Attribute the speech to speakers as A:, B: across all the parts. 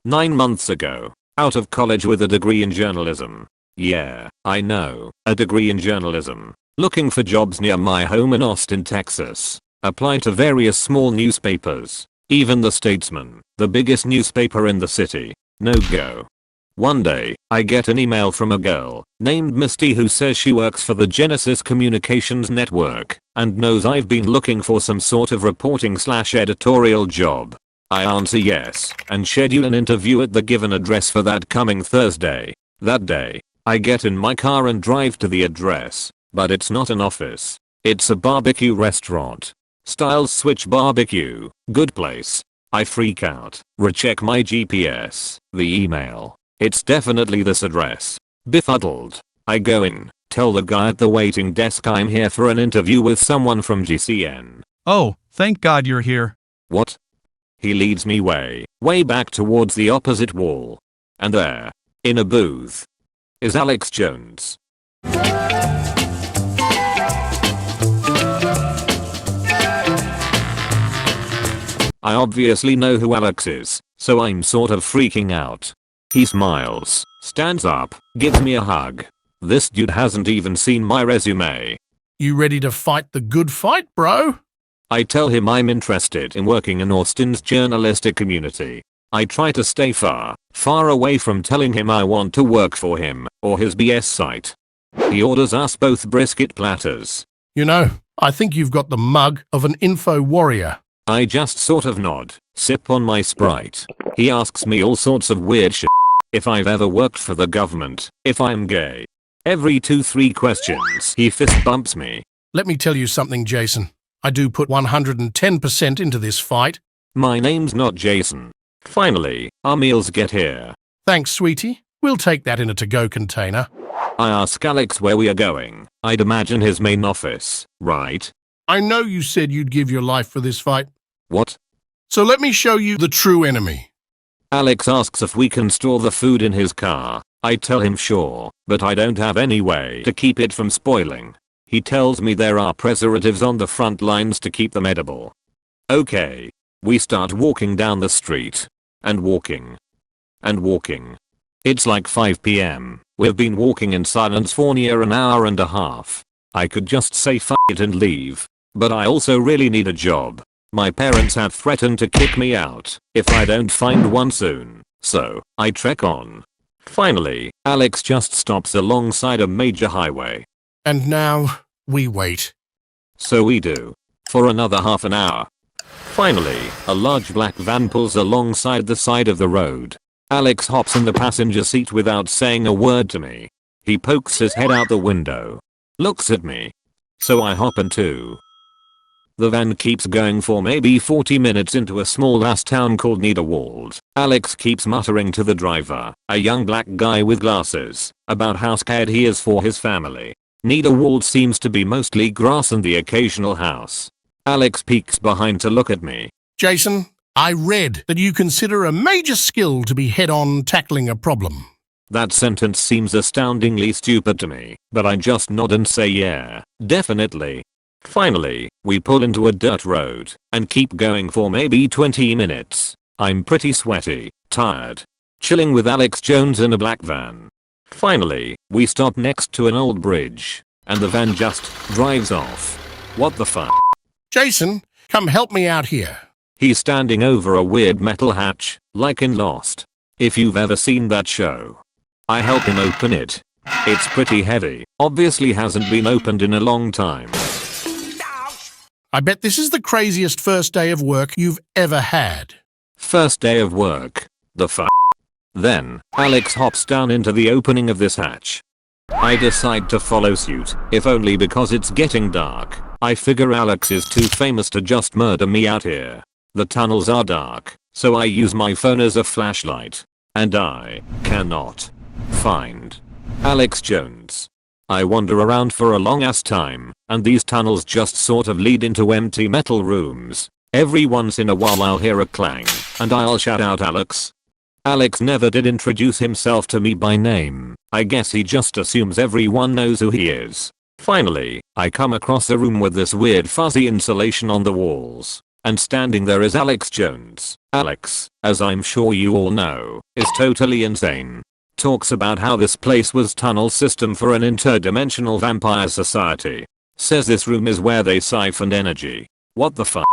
A: 9 months ago. Out of college with a degree in journalism. Yeah, I know, a degree in journalism. Looking for jobs near my home in Austin, Texas. Applied to various small newspapers. Even the Statesman, the biggest newspaper in the city. No go. One day, I get an email from a girl named Misty who says she works for the Genesis Communications Network and knows I've been looking for some sort of reporting/editorial job. I answer yes and schedule an interview at the given address for that coming Thursday. That day, I get in my car and drive to the address, but it's not an office. It's a barbecue restaurant. Styles Switch Barbecue, good place. I freak out, recheck my GPS, the email. It's definitely this address. Befuddled. I go in, tell the guy at the waiting desk I'm here for an interview with someone from GCN.
B: Oh, thank God you're here.
A: What? He leads me way back towards the opposite wall. And there, in a booth, is Alex Jones. I obviously know who Alex is, so I'm sort of freaking out. He smiles, stands up, gives me a hug. This dude hasn't even seen my resume.
C: You ready to fight the good fight, bro?
A: I tell him I'm interested in working in Austin's journalistic community. I try to stay far away from telling him I want to work for him or his BS site. He orders us both brisket platters.
C: You know, I think you've got the mug of an info warrior.
A: I just sort of nod, sip on my Sprite. He asks me all sorts of weird shit. If I've ever worked for the government, if I'm gay. Every 2-3 questions he fist bumps me.
C: Let me tell you something, Jason. I do put 110% into this fight.
A: My name's not Jason. Finally, our meals get here.
C: Thanks, sweetie. We'll take that in a to-go container.
A: I ask Alex where we are going. I'd imagine his main office, right?
C: I know you said you'd give your life for this fight.
A: What?
C: So let me show you the true enemy.
A: Alex asks if we can store the food in his car. I tell him sure, but I don't have any way to keep it from spoiling. He tells me there are preservatives on the front lines to keep them edible. Okay. We start walking down the street. And walking. And walking. It's like 5 PM. We've been walking in silence for near an hour and a half. I could just say f it and leave. But I also really need a job. My parents have threatened to kick me out if I don't find one soon. So, I trek on. Finally, Alex just stops alongside a major highway.
C: And now, we wait.
A: So we do. For another half an hour. Finally, a large black van pulls alongside the side of the road. Alex hops in the passenger seat without saying a word to me. He pokes his head out the window. Looks at me. So I hop in too. The van keeps going for maybe 40 minutes into a small ass town called Niederwald. Alex keeps muttering to the driver, a young black guy with glasses, about how scared he is for his family. Niederwald seems to be mostly grass and the occasional house. Alex peeks behind to look at me.
C: Jason, I read that you consider a major skill to be head-on tackling a problem.
A: That sentence seems astoundingly stupid to me, but I just nod and say yeah, definitely. Finally, we pull into a dirt road and keep going for maybe 20 minutes. I'm pretty sweaty, tired. Chilling with Alex Jones in a black van. Finally, we stop next to an old bridge, and the van just drives off. What the fuck?
C: Jason, come help me out here.
A: He's standing over a weird metal hatch, like in Lost. If you've ever seen that show. I help him open it. It's pretty heavy, obviously hasn't been opened in a long time.
C: I bet this is the craziest first day of work you've ever had.
A: First day of work. The fuck? Then, Alex hops down into the opening of this hatch. I decide to follow suit, if only because it's getting dark. I figure Alex is too famous to just murder me out here. The tunnels are dark, so I use my phone as a flashlight. And I cannot find Alex Jones. I wander around for a long ass time, and these tunnels just sort of lead into empty metal rooms. Every once in a while I'll hear a clang, and I'll shout out Alex. Alex never did introduce himself to me by name. I guess he just assumes everyone knows who he is. Finally, I come across a room with this weird fuzzy insulation on the walls. And standing there is Alex Jones. Alex, as I'm sure you all know, is totally insane. Talks about how this place was tunnel system for an interdimensional vampire society. Says this room is where they siphoned energy. What the fuck?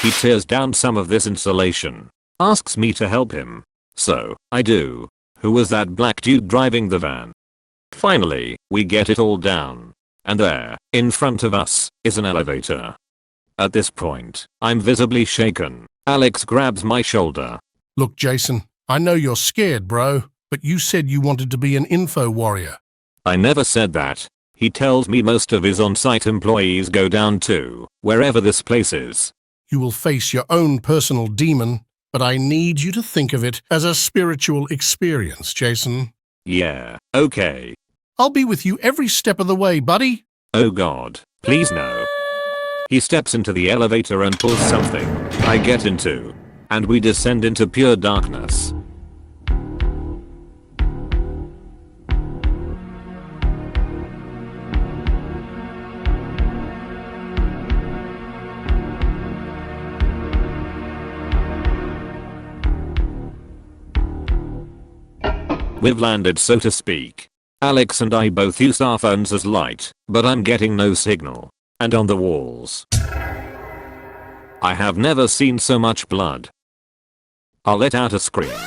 A: He tears down some of this insulation. Asks me to help him. So, I do. Who was that black dude driving the van? Finally, we get it all down. And there, in front of us, is an elevator. At this point, I'm visibly shaken. Alex grabs my shoulder.
C: Look, Jason, I know you're scared, bro, but you said you wanted to be an info warrior.
A: I never said that. He tells me most of his on-site employees go down too, wherever this place is.
C: You will face your own personal demon, but I need you to think of it as a spiritual experience, Jason.
A: Yeah, okay.
C: I'll be with you every step of the way, buddy.
A: Oh god, please no. He steps into the elevator and pulls something. I get into. And we descend into pure darkness. We've landed, so to speak. Alex and I both use our phones as light, but I'm getting no signal. And on the walls, I have never seen so much blood. I'll let out a scream.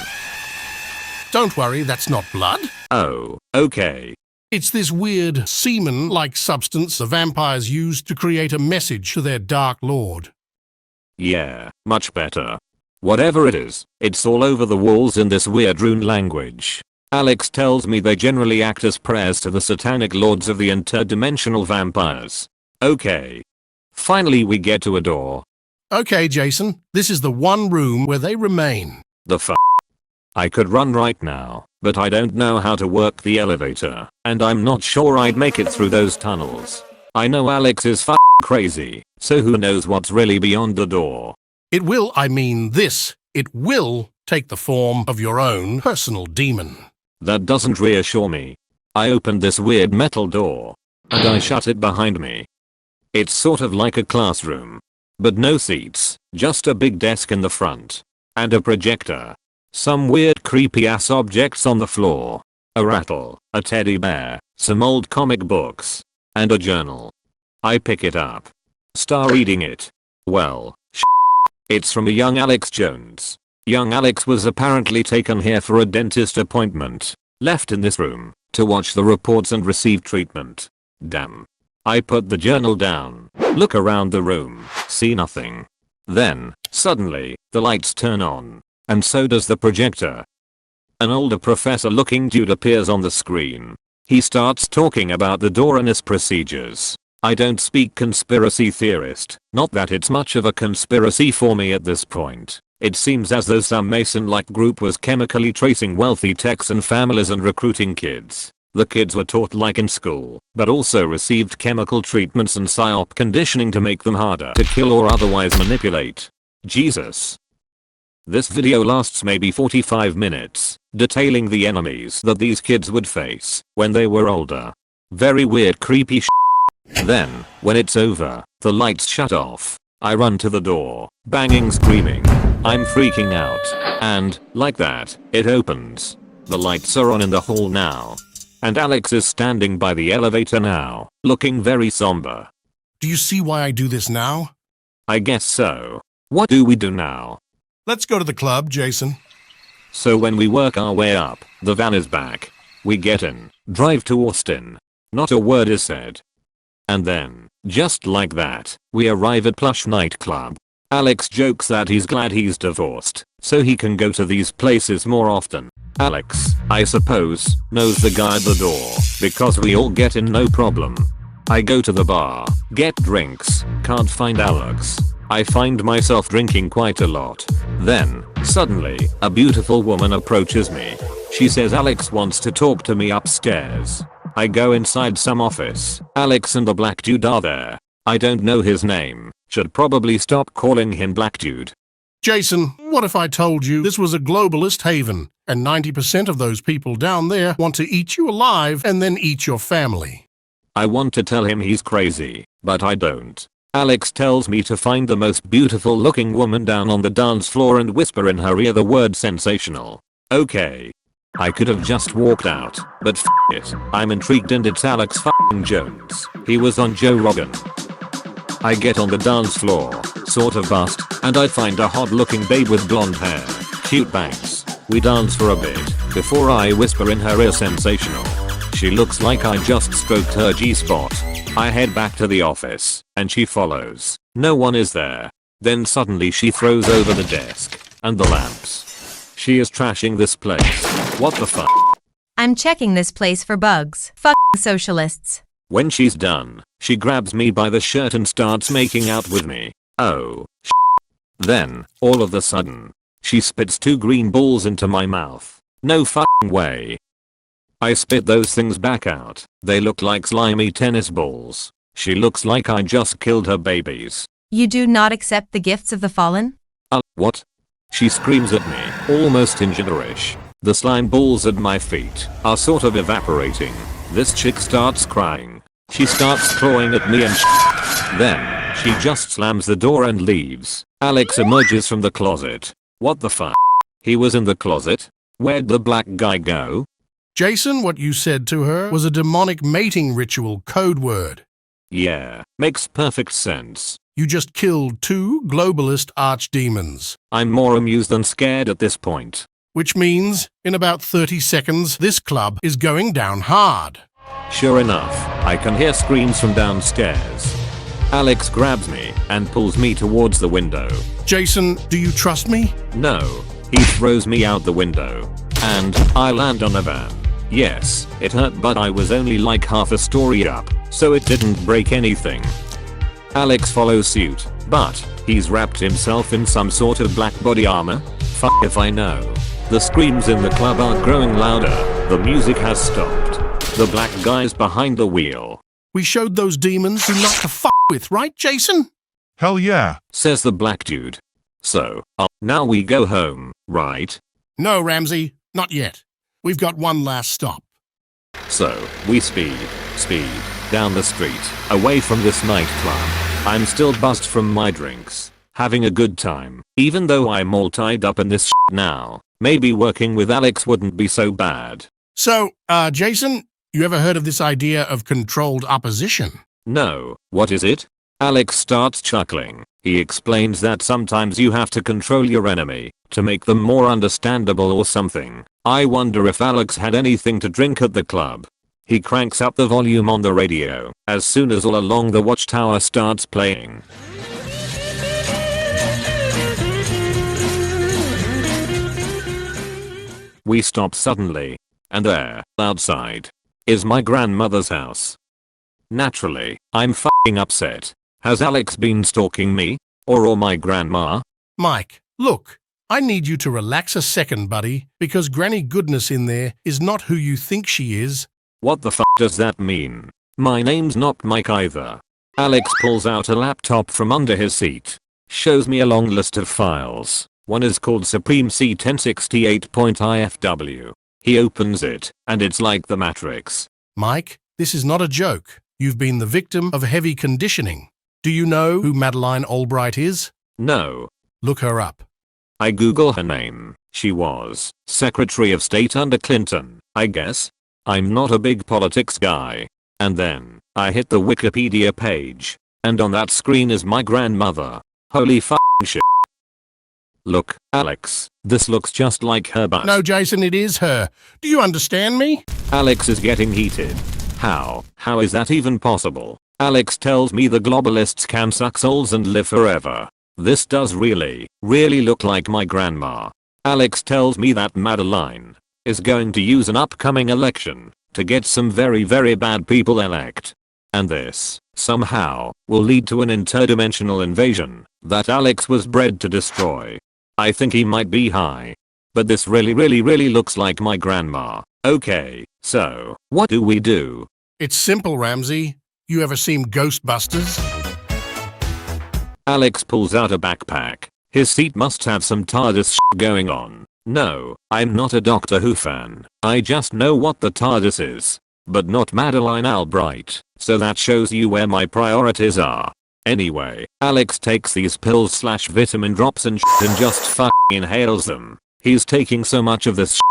C: Don't worry, that's not blood.
A: Oh, okay.
C: It's this weird semen-like substance the vampires use to create a message to their dark lord.
A: Yeah, much better. Whatever it is, it's all over the walls in this weird rune language. Alex tells me they generally act as prayers to the satanic lords of the interdimensional vampires. Okay. Finally we get to a door.
C: Okay, Jason, this is the one room where they remain.
A: The f***. I could run right now, but I don't know how to work the elevator, and I'm not sure I'd make it through those tunnels. I know Alex is crazy, so who knows what's really beyond the door.
C: It will take the form of your own personal demon.
A: That doesn't reassure me. I opened this weird metal door, and I shut it behind me. It's sort of like a classroom. But no seats, just a big desk in the front. And a projector. Some weird creepy ass objects on the floor. A rattle, a teddy bear, some old comic books. And a journal. I pick it up. Start reading it. Well, it's from a young Alex Jones. Young Alex was apparently taken here for a dentist appointment. Left in this room, to watch the reports and receive treatment. Damn. I put the journal down, look around the room, see nothing. Then, suddenly, the lights turn on. And so does the projector. An older professor-looking dude appears on the screen. He starts talking about the door and its procedures. I don't speak conspiracy theorist, not that it's much of a conspiracy for me at this point. It seems as though some Mason-like group was chemically tracing wealthy Texan families and recruiting kids. The kids were taught like in school, but also received chemical treatments and psyop conditioning to make them harder to kill or otherwise manipulate. Jesus. This video lasts maybe 45 minutes, detailing the enemies that these kids would face when they were older. Very weird, creepy shit. Then, when it's over, the lights shut off. I run to the door, banging, screaming. I'm freaking out. And, like that, it opens. The lights are on in the hall now. And Alex is standing by the elevator now, looking very somber.
C: Do you see why I do this now?
A: I guess so. What do we do now?
C: Let's go to the club, Jason.
A: So when we work our way up, the van is back. We get in, drive to Austin. Not a word is said. And then, just like that, we arrive at Plush nightclub. Alex jokes that he's glad he's divorced, so he can go to these places more often. Alex, I suppose, knows the guy at the door, because we all get in no problem. I go to the bar, get drinks, can't find Alex. I find myself drinking quite a lot. Then, suddenly, a beautiful woman approaches me. She says Alex wants to talk to me upstairs. I go inside some office. Alex and the black dude are there. I don't know his name. Should probably stop calling him black dude.
C: Jason, what if I told you this was a globalist haven, and 90% of those people down there want to eat you alive and then eat your family?
A: I want to tell him he's crazy, but I don't. Alex tells me to find the most beautiful looking woman down on the dance floor and whisper in her ear the word sensational. Okay. I could have just walked out, but f it. I'm intrigued and it's Alex f***ing Jones. He was on Joe Rogan. I get on the dance floor, sort of bust, and I find a hot looking babe with blonde hair, cute bangs. We dance for a bit, before I whisper in her ear sensational. She looks like I just stroked her G-spot. I head back to the office, and she follows. No one is there. Then suddenly she throws over the desk, and the lamps. She is trashing this place. What the fuck?
D: I'm checking this place for bugs. Fucking socialists.
A: When she's done, she grabs me by the shirt and starts making out with me. Oh, sh**. Then, all of a sudden, she spits 2 green balls into my mouth. No fucking way. I spit those things back out. They look like slimy tennis balls. She looks like I just killed her babies.
D: You do not accept the gifts of the fallen?
A: What? She screams at me, almost in gibberish. The slime balls at my feet are sort of evaporating. This chick starts crying. She starts clawing at me and then, she just slams the door and leaves. Alex emerges from the closet. What the fuck? He was in the closet? Where'd the black guy go?
C: Jason, what you said to her was a demonic mating ritual code word.
A: Yeah, makes perfect sense.
C: You just killed 2 globalist archdemons.
A: I'm more amused than scared at this point.
C: Which means, in about 30 seconds, this club is going down hard.
A: Sure enough, I can hear screams from downstairs. Alex grabs me and pulls me towards the window.
C: Jason, do you trust me?
A: No. He throws me out the window. And I land on a van. Yes, it hurt, but I was only like half a story up, so it didn't break anything. Alex follows suit, but he's wrapped himself in some sort of black body armor? Fuck if I know. The screams in the club are growing louder. The music has stopped. The black guy's behind the wheel.
C: We showed those demons who not to fuck with, right, Jason?
B: Hell yeah.
A: Says the black dude. So, now we go home, right?
C: No, Ramsey, not yet. We've got one last stop.
A: So, we speed, down the street, away from this nightclub. I'm still buzzed from my drinks, having a good time, even though I'm all tied up in this shit now. Maybe working with Alex wouldn't be so bad.
C: So, Jason, you ever heard of this idea of controlled opposition?
A: No, what is it? Alex starts chuckling. He explains that sometimes you have to control your enemy to make them more understandable or something. I wonder if Alex had anything to drink at the club. He cranks up the volume on the radio as soon as All Along the Watchtower starts playing. We stop suddenly, and there, outside, is my grandmother's house. Naturally, I'm f***ing upset. Has Alex been stalking me? Or my grandma?
C: Mike, look, I need you to relax a second, buddy, because Granny Goodness in there is not who you think she is.
A: What the f*** does that mean? My name's not Mike either. Alex pulls out a laptop from under his seat. Shows me a long list of files. One is called Supreme C1068.ifw. He opens it, and it's like the Matrix.
C: Mike, this is not a joke. You've been the victim of heavy conditioning. Do you know who Madeleine Albright is?
A: No.
C: Look her up.
A: I Google her name. She was Secretary of State under Clinton, I guess. I'm not a big politics guy. And then, I hit the Wikipedia page. And on that screen is my grandmother. Holy f***ing shit. Look, Alex, this looks just like her butt.
C: No, Jason, it is her. Do you understand me?
A: Alex is getting heated. How is that even possible? Alex tells me the globalists can suck souls and live forever. This does really look like my grandma. Alex tells me that Madeline is going to use an upcoming election to get some very bad people elect. And this, somehow, will lead to an interdimensional invasion that Alex was bred to destroy. I think he might be high. But this really looks like my grandma. Okay, so, what do we do?
C: It's simple, Ramsey. You ever seen Ghostbusters?
A: Alex pulls out a backpack. His seat must have some TARDIS shit going on. No, I'm not a Doctor Who fan. I just know what the TARDIS is. But not Madeleine Albright. So that shows you where my priorities are. Anyway, Alex takes these pills slash vitamin drops and shit and just fucking inhales them. He's taking so much of this shit,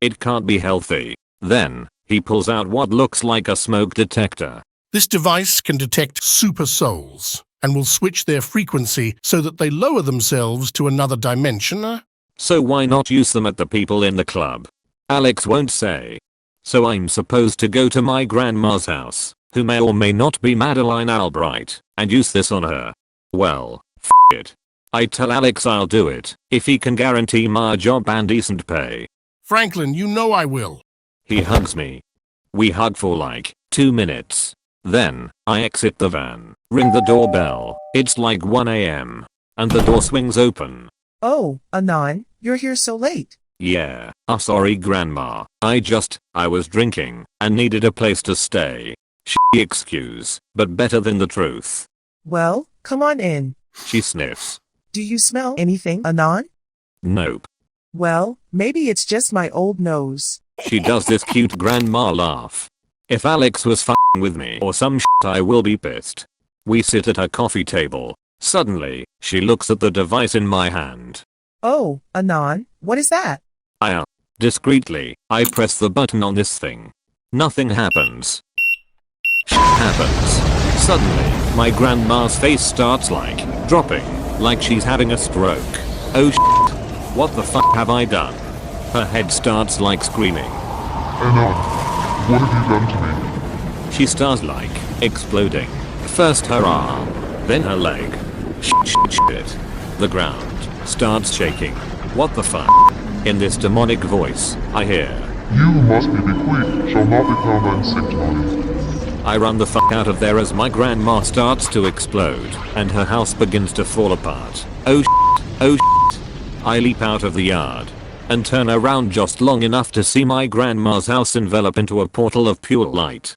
A: it can't be healthy. Then, he pulls out what looks like a smoke detector.
C: This device can detect super souls and will switch their frequency so that they lower themselves to another dimension.
A: So why not use them at the people in the club? Alex won't say. So I'm supposed to go to my grandma's house, who may or may not be Madeline Albright, and use this on her. Well, f it. I tell Alex I'll do it, if he can guarantee my job and decent pay.
C: Franklin, you know I will.
A: He hugs me. We hug for like 2 minutes. Then, I exit the van, ring the doorbell. It's like 1 AM. And the door swings open.
E: Oh, Anon, you're here so late.
A: Yeah, sorry grandma. I was drinking, and needed a place to stay. Shitty excuse, but better than the truth.
E: Well, come on in.
A: She sniffs.
E: Do you smell anything, Anon?
A: Nope.
E: Well, maybe it's just my old nose.
A: She does this cute grandma laugh. If Alex was f***ing with me or some shit, I will be pissed. We sit at her coffee table. Suddenly, she looks at the device in my hand.
E: Oh, Anon, what is that?
A: Discreetly, I press the button on this thing. Nothing happens. Shit happens. Suddenly, my grandma's face starts dropping, like she's having a stroke. Oh shit. What the fuck have I done? Her head starts screaming.
F: Anon, what have you done to me?
A: She starts exploding. First her arm, then her leg. Shit. The ground starts shaking. What the fuck? In this demonic voice, I hear.
F: You who must be bequeathed shall not be found unsanctified.
A: I run the fuck out of there as my grandma starts to explode, and her house begins to fall apart. Oh shit. Oh shit. I leap out of the yard, and turn around just long enough to see my grandma's house envelop into a portal of pure light.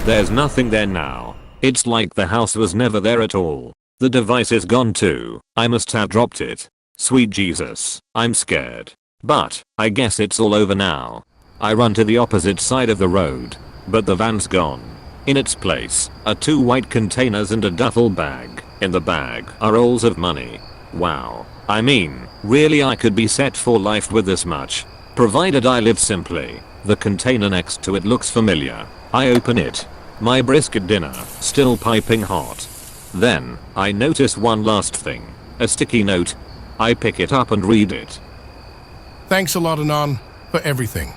A: There's nothing there now. It's like the house was never there at all. The device is gone too. I must have dropped it. Sweet Jesus, I'm scared. But, I guess it's all over now. I run to the opposite side of the road, but the van's gone. In its place are 2 white containers and a duffel bag. In the bag are rolls of money. Wow. I mean, really I could be set for life with this much. Provided I live simply. The container next to it looks familiar. I open it. My brisket dinner, still piping hot. Then, I notice one last thing. A sticky note. I pick it up and read it.
C: Thanks a lot, Anon, for everything.